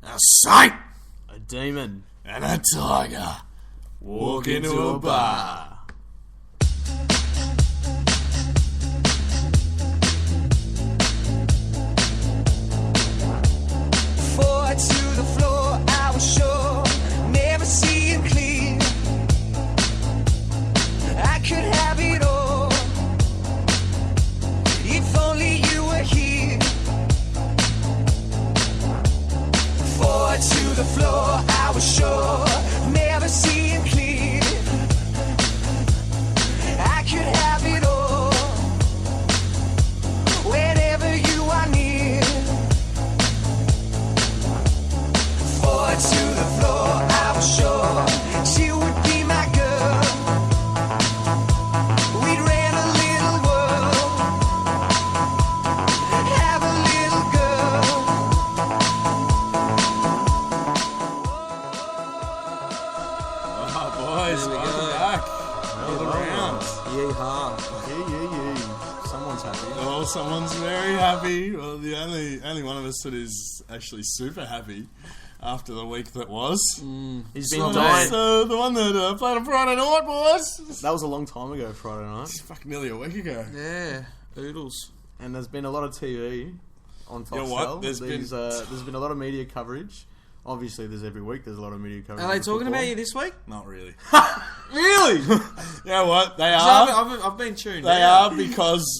a saint, A demon. and a tiger walk into a bar. Forward to the floor, I was sure, never seeing clear. I could have it all, if only you were here. Forward to the floor, I was sure, never seeing clear. I could have it all, whenever you are near. Forward to the floor, I was sure she would be my girl. We'd rent a little world, have a little girl. Oh, boys, There we welcome go. back. Well, Another round. Yee-haw. Someone's happy. Oh, someone's very happy. Well, the only one of us that is actually super happy after the week that was. He's So, been dying. the one that played on Friday night, boys. That was a long time ago, Friday night. It's fucking nearly a week ago. Yeah, oodles. And there's been a lot of TV on Foxtel. You know what? There's been a lot of media coverage. Obviously, there's every week. There's a lot of media coverage. Are they of talking football. about you this week? Not really. Really? You know what? They So are. I've been tuned. They out. are because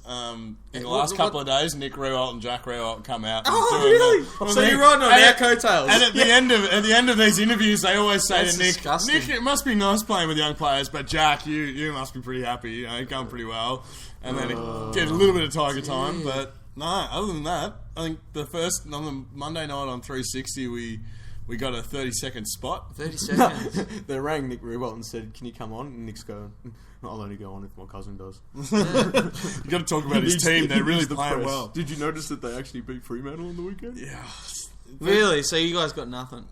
in the last what- couple of days, Nick Rewalt and Jack Rewalt come out. and Oh, doing really? the- So you're riding on and our at- coattails. And at the end of these interviews, they always say That's to Nick, disgusting. Nick, it must be nice playing with young players, but Jack, you must be pretty happy. You know, you're going pretty well. And then it gets a little bit of Tiger time, but no. Other than that, I think on the Monday night on 360, we got a 30-second spot. 30 seconds. They rang Nick Rewalt and said, "Can you come on?" And Nick's going, "I'll only go on if my cousin does." You got to talk about his team. They're really playing well. Did you notice that they actually beat Fremantle on the weekend? Yeah. Really? So you guys got nothing?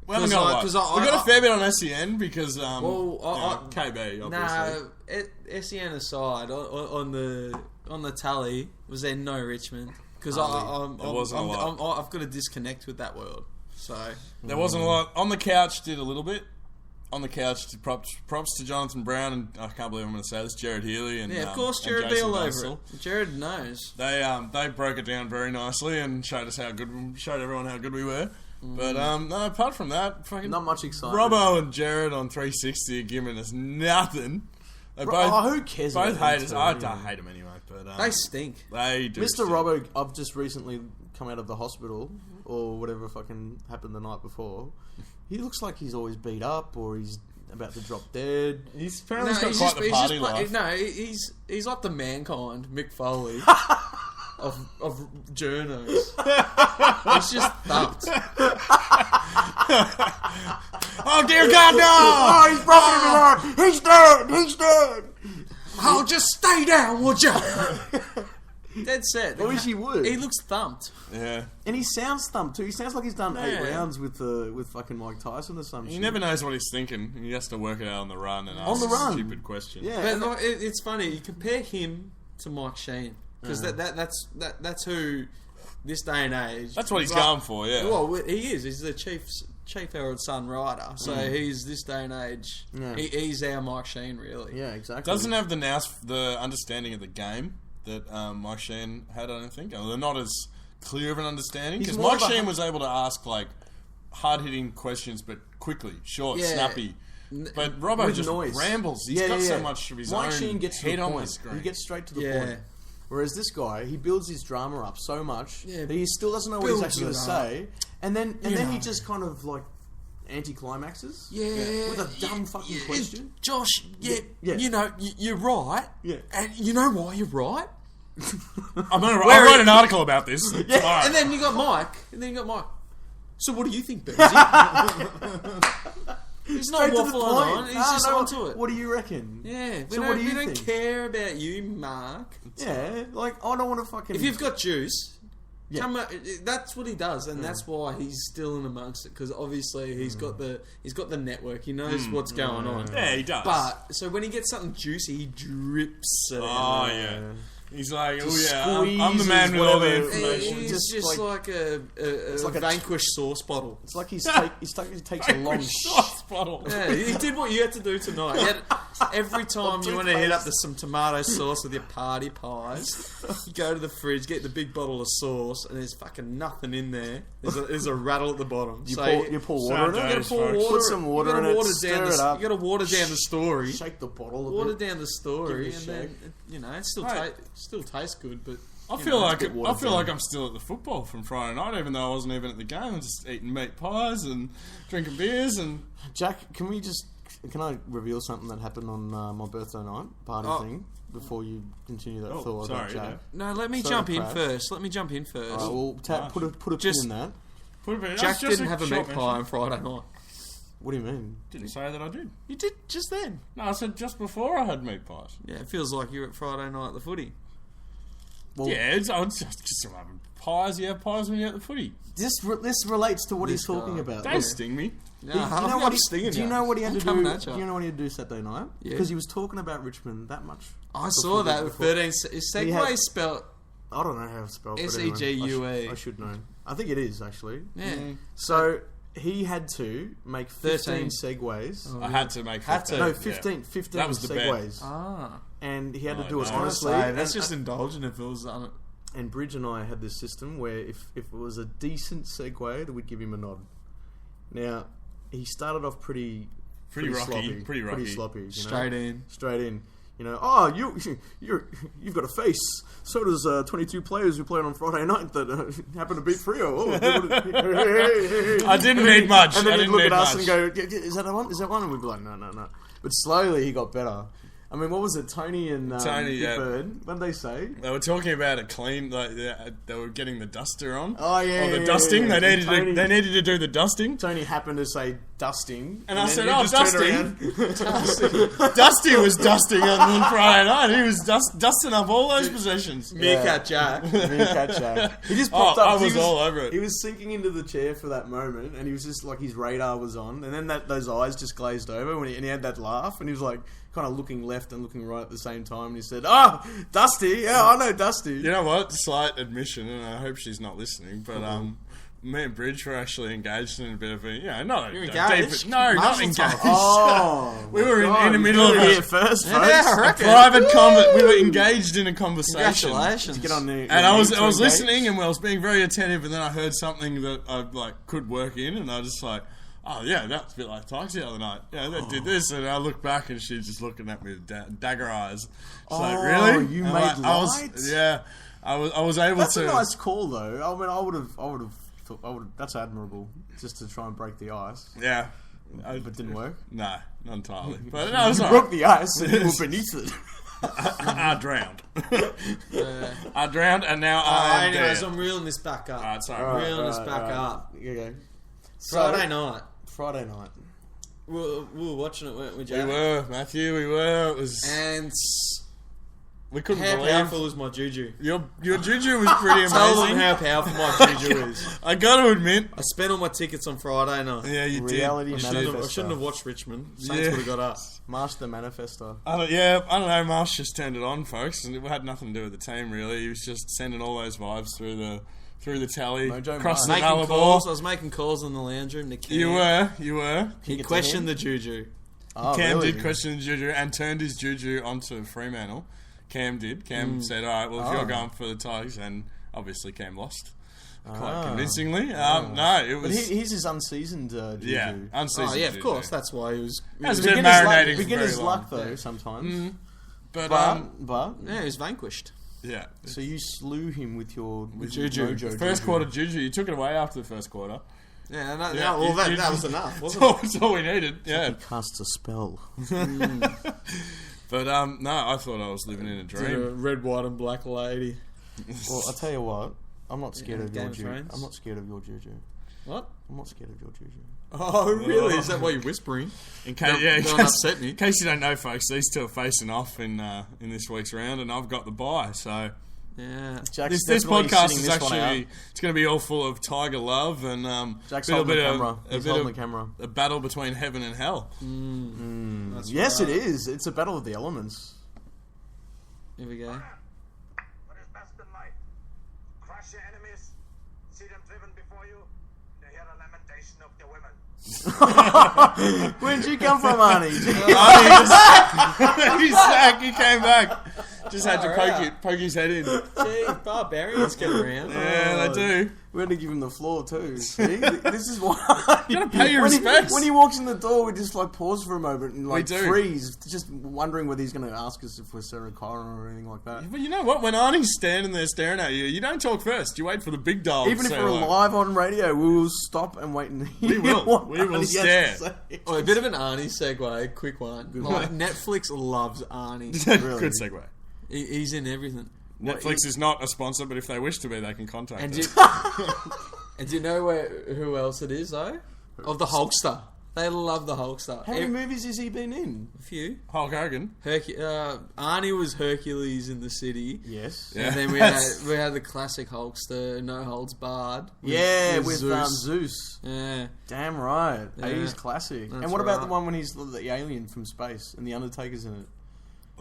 We haven't got a lot. 'cause We got a fair bit on SEN because Well, KB obviously. Nah, SEN aside, on the tally, was there no Richmond? Because There wasn't a lot. I've got to disconnect with that world. So There wasn't a lot. On the couch did a little bit. On the couch, props to Jonathan Brown and I can't believe I'm going to say this, Jared Healy and yeah, of course, and Jared be Jason all over Dunstall. it. Jared knows. They broke it down very nicely and showed everyone how good we were. But no, apart from that, fucking Not much excitement. Robbo and Jared on 360 are giving us nothing. They who cares Both about them haters. two I anyway? hate them anyway. But They stink. they do. Mr. stink. Robbo, I've just recently come out of the hospital or whatever fucking happened the night before. He looks like he's always beat up or he's about to drop dead. He's apparently got quite the party life. No, he's like the mankind Mick Foley of journos. He's just thumped. Oh dear God, no! Oh, he's broken him in half! He's dead! He's dead! Oh, just stay down, would you? Dead set. I wish he would. He looks thumped. Yeah. And he sounds thumped too. He sounds like he's done 8 Yeah. rounds with fucking Mike Tyson or some shit. He never knows what he's thinking. He has to work it out on the run and On ask the run. stupid questions. Yeah. But like, it's funny. You compare him to Mike Sheen because that's who this day and age. That's what he's like, going for, yeah. Well, he is. He's the Chief Herald Sun rider. So he's this day and age. Yeah. He's our Mike Sheen, really. Yeah, exactly. Doesn't have the understanding of the game that Mike Sheen had, I don't think. They're not as clear of an understanding. He's Because more Mike of a- Sheen was able to ask, like, hard-hitting questions, but quickly, short, Yeah. snappy. But Robbo with just noise. rambles. He's Yeah, got yeah, so yeah. much of his Mike own Sheen gets to head the on point. the screen. He gets straight to the Yeah. point. Whereas this guy, he builds his drama up so much Yeah, that he still doesn't know what he's builds actually going to it up. say, and then You he know. just kind of like anticlimaxes. Yeah, with a dumb fucking question. Josh, yeah, Yeah. you know, you're right. Yeah. And you know why you're right? I'll write an article about this. tomorrow. And then you got Mike. So what do you think, Bersy? He's not Straight to the waffling point. on. He's No, just no, onto it. What do you reckon? Yeah, we So don't, what do you we don't think? care about you, Mark. Yeah, like I don't want to fucking. If you've got juice, Yeah. come that's what he does, and that's why he's still in amongst it. Because obviously he's got the network. He knows what's going on. Yeah, he does. But so when he gets something juicy, he drips it. Oh, out. yeah. He's like, oh Just yeah, I'm the man with squeezes all the whatever- information. It's just like a like a vanquished sauce bottle. It's like he takes a long Sauce bottle. Yeah, he did what you had to do tonight. Every time you want to hit up some tomato sauce with your party pies, you go to the fridge, get the big bottle of sauce, and there's fucking nothing in there. There's a rattle at the bottom. You So pour water in Sound it. you gotta pour water. Put some water in it, stir it up. You gotta water down the story. Shake the bottle a Water bit. down the story, Give and it a then you know it still tastes good. But I you feel know, like bit watered down. I'm still at the football from Friday night, even though I wasn't even at the game. I'm just eating meat pies and drinking beers and. Jack, can I reveal something that happened on my birthday night party thing before you continue that thought about sorry, Jack? no, let me Sorry, jump in Prav. first. Let me jump in first. Alright, well, put a pin in that. Jack didn't have a meat pie on Friday night. What do you mean? Didn't say that I did. You did just then. No, I said just before I had meat pies. Yeah, it feels like you're at Friday night at the footy. Well, Yeah, I was just having pies. You have pies when you're at the footy. this relates to what he's This talking guy. about. Don't sting me. No, Do you know what stinging do you know what he had to do? coming at ya. Do you know what he had to do Saturday night? Yeah. Because he was talking about Richmond that much. I saw that with 13 Segway had- spelled. I don't know how to spell it. but SEGUE. anyway, I should know. I think it is actually. Yeah. So he had to make 15 segues. I had to make. Had to. No, yeah. 15 That was the bet. segues. Ah. And he had to Oh, do it no. honestly. That's and, just indulgent if it was on it. and Bridge and I had this system where if it was a decent segue, we'd give him a nod. Now, he started off pretty Pretty rocky, sloppy, pretty rocky. sloppy. You know? Straight in. Straight in. You know, oh, you've got a face. So does 22 players who played on Friday night that happened to beat Freo. Oh, I didn't need much. And then I he'd didn't look need at us much. and go, "Is that one? Is that one?" And we'd be like, "No." But slowly he got better. I mean, what was it? Tony and Tony, Big yeah. Bird. What did they say? They were talking about a clean, like they were getting the duster on. Oh yeah, Or the yeah, dusting. yeah, yeah. They needed to do the dusting. Tony happened to say dusting, And I then said, you "Oh, just turned dusting." around. Dusty was dusting on Friday night. He was dusting up all those possessions. Meerkat Jack. Meerkat Jack. He just Oh, popped up. I He was all over it. He was sinking into the chair for that moment, and he was just like his radar was on, and then those eyes just glazed over when he had that laugh, and he was like kind of looking left and looking right at the same time, and he said, "Oh, Dusty, yeah, I know Dusty." You know what? Slight admission, and I hope she's not listening, but me and Bridge were actually engaged in a bit of a, not You're a engaged? deep, no, not Mazel engaged. tov. Oh, We were in God, the we middle did of it a- here first, folks. Yeah, I A reckon. private we were engaged in a conversation. Congratulations. Get on there. And I was listening, and I was being very attentive, and then I heard something that I could work in, and I was just like, "Oh yeah, that's a bit like Tykes the other night. Yeah, they did this," and I looked back, and she's just looking at me with dagger eyes. It's like, really? you And made I was, light? yeah, I was able That's to. a nice call, though. I mean, I would have. That's admirable, just to try and break the ice, Yeah, but it didn't work. No, not entirely. But no, it was You all broke right. the ice, and you were beneath it. I drowned. I drowned, and now I am Anyways, dead. I'm reeling this back up. Alright, sorry. Alright, Reeling this alright, back alright. up. Okay. Friday night. Friday night. We were watching it, weren't we, We Jack? were, Matthew. We were. It was. And We couldn't how believe. powerful is my juju? Your juju was pretty Tell them amazing. how powerful my juju is. I got to admit. I spent all my tickets on Friday night. Yeah, you Reality did. manifesto. I shouldn't have watched Richmond. Saints Yeah. would have got up. Master Manifesto. I don't know. Marsh just turned it on, folks, and it had nothing to do with the team really. He was just sending all those vibes through the tally, Mojo across the Marsh. Making Nullarbor. calls. I was making calls in the lounge room to Cam. You were. He Kick it to questioned him? the juju. Oh, Cam really? did question Juju and turned his Juju onto Fremantle. Cam did. Cam said, "All right, well, if you're going for the Tigers," and obviously Cam lost quite convincingly. No, it But was he's his unseasoned Juju. yeah, unseasoned. Oh yeah, of Juju. course. That's why he was. Has a bit of Beginner's luck, marinating for beginner's very luck long. though, sometimes. But But Yeah, he was vanquished. yeah, so you slew him with your Juju. Mojo first Juju. quarter Juju, you took it away after the first quarter. Yeah, no, Yeah, well, you- that was enough, wasn't it? That's all we needed. Yeah, He casts a spell. but no, I thought I was living in a Did a dream. red, white, and black lady. Well, I'll tell you what. I'm not scared of Game your of Juju. Thrones? I'm not scared of your Juju. What? I'm not scared of your Juju. Oh, really? Is that why you're whispering? In case, Don't upset me. In case you don't know, folks, these two are facing off in this week's round, and I've got the bye. So Yeah. Jack's this definitely podcast sitting is this one actually out. it's going to be all full of Tiger love and Jack's little holding bit the of camera. a He's bit holding of the camera. a battle between heaven and hell. Yes, it is. It's a battle of the elements. Here we go. driven before you, they hear the lamentation of the women. Where'd you come from, Arnie? He's back. He came back. Just had to poke his head in. Gee, barbarians get around. Yeah, they do. We're going to give him the floor too. See? This is why. You gotta pay your when respects. When he walks in the door, we just like pause for a moment and like We do. freeze, just wondering whether he's going to ask us if we're Sarah Connor or anything like that. But you know what? When Arnie's standing there staring at you, you don't talk first. You wait for the big dial. Even to if say we're hello. live on radio, we will stop and wait and We hear will. what We will Arnie has to stare. say. Oh, a bit of an Arnie segue, quick one. Like, Netflix loves Arnie. Really? Good segue. He's in everything. Netflix is not a sponsor, but if they wish to be, they can contact And us. and do you know who else it is, though? Of the Hulkster. They love the Hulkster. How many movies has he been in? A few. Hulk Hogan. Arnie was Hercules in the city. Yes. Yeah. And then we had the classic Hulkster, No Holds Barred. With Zeus. Zeus. Yeah. Damn right. Yeah. 80s classic. That's And what about right. the one when he's the alien from space and the Undertaker's in it?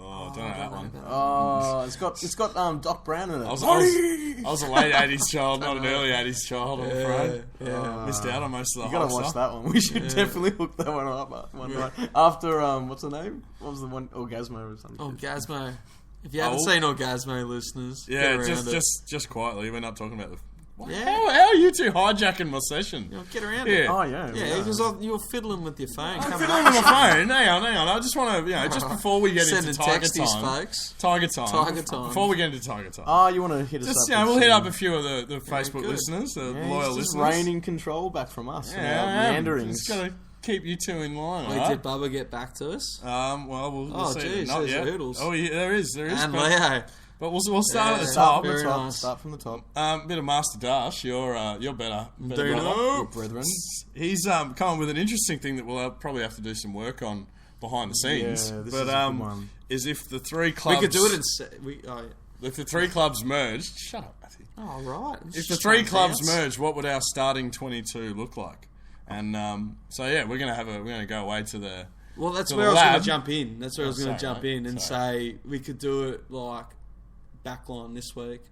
Oh, I don't know that one. Oh, it's got Doc Brown in it. I was a late 80s child, not an early 80s child, I'm afraid. Yeah. Missed out on most of the You gotta Hulk watch stuff. that one. We should definitely hook that one up one night. After what's the name? What was the one? Orgasmo or something. Orgasmo. If you haven't seen Orgasmo, listeners, Yeah, get around it. just quietly. We're not talking about the... Yeah. How are you two hijacking my session? You know, get around Yeah. it. Oh yeah. Yeah, because you were fiddling with your phone. I'm Come fiddling with my phone. Hang on. I just want to, just before we get Sending into Tiger texties, Time. folks. Tiger Time. Tiger Time. Before we get into Tiger Time. Oh, you want to hit us Just, up? we'll with hit some- up a few of the Facebook good. listeners, the Yeah, loyal he's just listeners. reigning control back from us. Yeah, and I our am. meanderings. Just got to keep you two in line, Wait, alright? did Bubba get back to us? Well, we'll Oh, see. geez, Not there's yet. hurdles. Oh, yeah, there is. And but, Leo. but we'll start at the Yeah. top. Very nice. Start from the top. Bit of Master Dash. You're better. Do brother. Your brethren. He's come up with an interesting thing that we'll probably have to do some work on behind the scenes. Yeah, this but is a good one. is if the three We clubs could do it in... if the three clubs merged. Shut up, Matthew. Oh, right. If the three clubs merged, what would our starting 22 look like? And so yeah, we're gonna go away to the. Well, that's to where the I was going lab. to jump in. That's where I was going to sorry, jump mate. in and say we could do it like backline this week,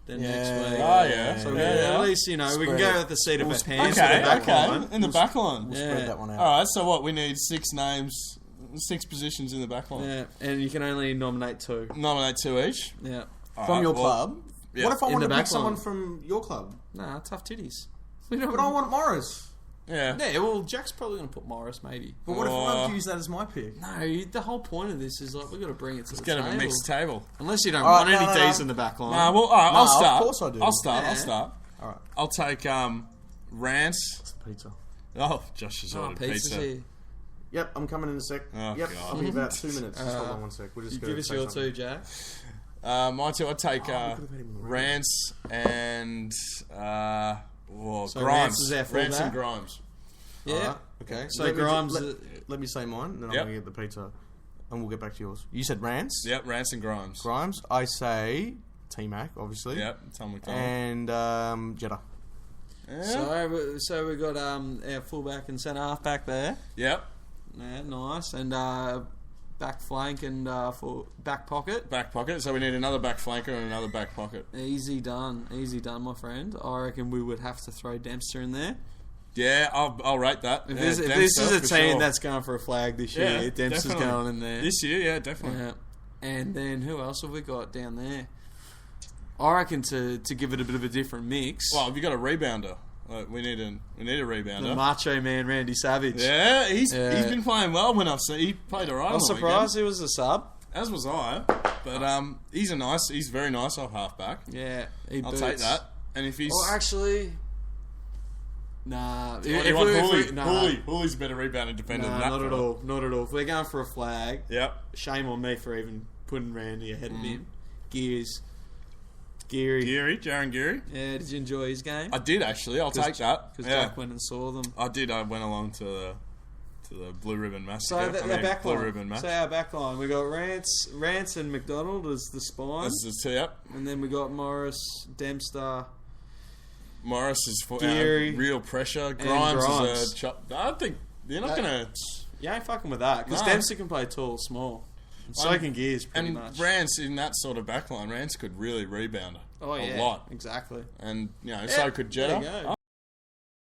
then next Yeah. week. Oh yeah. So yeah. at least we can Spread go it. with the seat of We'll our spread pants it. for the Okay. back line. In the back line. We'll Yeah. spread that one out. All right. So what? We need 6 names, 6 positions in the back line. Yeah, and you can only nominate 2. Nominate 2 each. Yeah. All From right, your well, club? yeah. What if I In want the to pick back someone line. from your club? Nah, tough titties. We don't. But I want Morris. Yeah. Yeah, well, Jack's probably going to put Morris, maybe. But what if I Oh. use that as my pick? No, the whole point of this is like we've got to bring it to the Get table. a mixed table. Unless you don't All right, want no, any no, D's no. in the back line. Nah, well, all right, No, I'll of start. course I do. I'll start. Yeah. I'll start. All right. I'll take Rance. Pizza. Oh, Josh has Oh, ordered pizza's pizza. here. Yep, I'm coming in a sec. Oh, yep, God. I'll be about 2 minutes. Just hold on one sec. We're just You gonna give us say your something. 2, Jack. Mine too. I'd take could've had him in the Rance and So Grimes. Rance is our Rance fullback? and Grimes. Yeah. Alright, okay. So Let me Grimes. let me say mine, then I'm Yep. going to get the pizza. And we'll get back to yours. You said Rance? Yep, Rance and Grimes. Grimes. I say T-Mac, obviously. Yep, Tom McDonald. And Jetta. Yeah. So we got our fullback and centre half back there. Yep, Yeah, nice. And back flank and for back pocket. back pocket. So we need another back flanker and another back pocket. Easy done, my friend. I reckon we would have to throw Dempster in there. Yeah, I'll rate that. If Yeah, this is Dempster, a for team sure. that's going for a flag this year, Yeah, Dempster's definitely. going in there. This year, yeah, definitely. Yeah. And then who else have we got down there? I reckon to give it a bit of a different mix. Well, have you got a rebounder? We need a the rebounder. macho man Randy Savage. Yeah, he's Yeah. been playing well when I've seen. He played alright. I was on the surprised he was a sub. weekend, as was I. But he's very nice off halfback. Yeah, he I'll boots. take that. And if he's Well, actually, nah. What do you want, Hooley? nah, Hooley's a better rebounder defender than that. not at fella. all. Not at all. If we're going for a flag, Yep. shame on me for even putting Randy ahead of him. Geary. Jaron Geary. Yeah, did you enjoy his game? I did actually. I'll take that. Because Yeah. Jack went and saw them. I did. I went along to the Blue Ribbon Massacre. So the back Blue line. Ribbon match. So our back line, we got Rance and McDonald as the spine, That's the two. Yep. and then we got Morris, Dempster. Morris is for Geary real pressure. Grimes Grimes. is a chop. I think you're not gonna. You ain't fucking with that because No. Dempster can play tall, small. And so can Gears pretty And much. Rance in that sort of backline, Rance could really rebound. Oh, a yeah. lot. Exactly. And, so Yeah, could there you Jeddah. go.